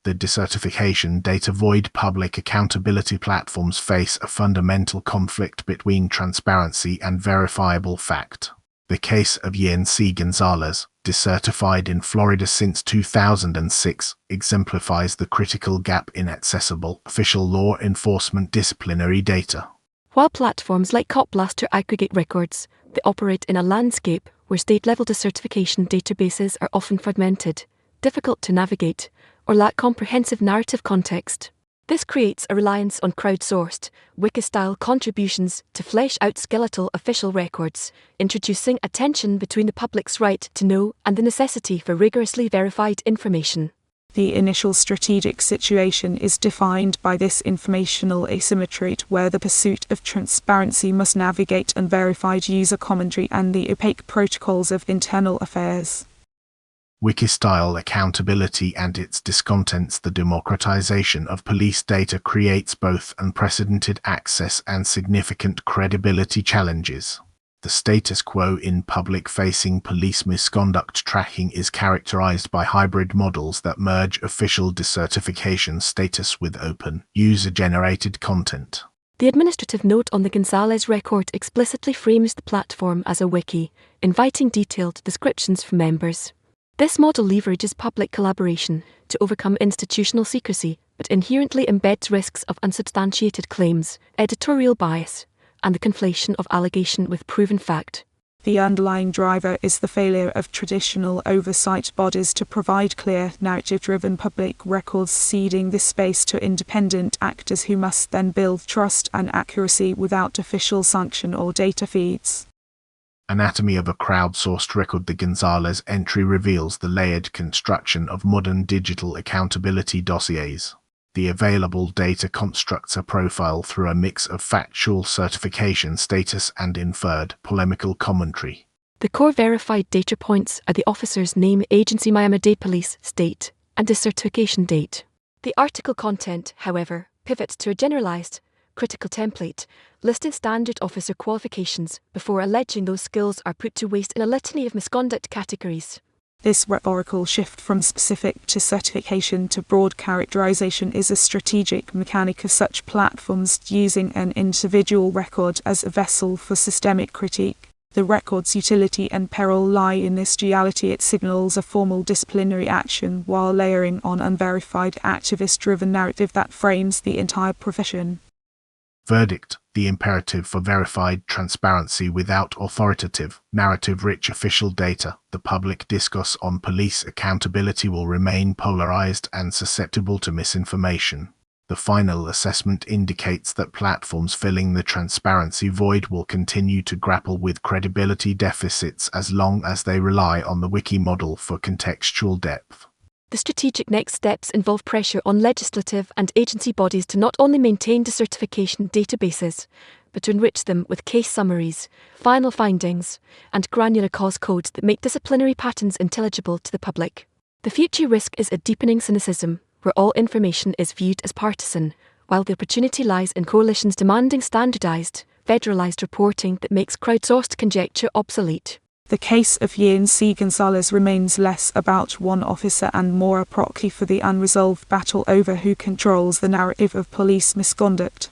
The decertification data void public accountability platforms face a fundamental conflict between transparency and verifiable fact. The case of Ian C. Gonzalez, decertified in Florida since 2006, exemplifies the critical gap in accessible, official law enforcement disciplinary data. While platforms like CopBlaster aggregate records, they operate in a landscape where state-level decertification databases are often fragmented, difficult to navigate, or lack comprehensive narrative context. This creates a reliance on crowdsourced, wiki-style contributions to flesh out skeletal official records, introducing a tension between the public's right to know and the necessity for rigorously verified information. The initial strategic situation is defined by this informational asymmetry where the pursuit of transparency must navigate unverified user commentary and the opaque protocols of internal affairs. Wiki-style accountability and its discontents. The democratization of police data creates both unprecedented access and significant credibility challenges. The status quo in public-facing police misconduct tracking is characterized by hybrid models that merge official decertification status with open, user-generated content. The administrative note on the Gonzalez record explicitly frames the platform as a wiki, inviting detailed descriptions from members. This model leverages public collaboration to overcome institutional secrecy, but inherently embeds risks of unsubstantiated claims, editorial bias, and the conflation of allegation with proven fact. The underlying driver is the failure of traditional oversight bodies to provide clear, narrative-driven public records, ceding this space to independent actors who must then build trust and accuracy without official sanction or data feeds. Anatomy of a crowdsourced record. The Gonzalez entry reveals the layered construction of modern digital accountability dossiers. The available data constructs a profile through a mix of factual certification status and inferred, polemical commentary. The core verified data points are the officer's name, agency, Miami-Dade Police, state, and decertification date. The article content, however, pivots to a generalized, critical template, listing standard officer qualifications before alleging those skills are put to waste in a litany of misconduct categories. This rhetorical shift from specific to certification to broad characterization is a strategic mechanic of such platforms, using an individual record as a vessel for systemic critique. The record's utility and peril lie in this duality. It signals a formal disciplinary action while layering on unverified activist-driven narrative that frames the entire profession. Verdict: the imperative for verified transparency without authoritative, narrative-rich official data. The public discourse on police accountability will remain polarized and susceptible to misinformation. The final assessment indicates that platforms filling the transparency void will continue to grapple with credibility deficits as long as they rely on the wiki model for contextual depth. The strategic next steps involve pressure on legislative and agency bodies to not only maintain decertification databases, but to enrich them with case summaries, final findings, and granular cause codes that make disciplinary patterns intelligible to the public. The future risk is a deepening cynicism, where all information is viewed as partisan, while the opportunity lies in coalitions demanding standardized, federalized reporting that makes crowdsourced conjecture obsolete. The case of Ian C. Gonzalez remains less about one officer and more a proxy for the unresolved battle over who controls the narrative of police misconduct.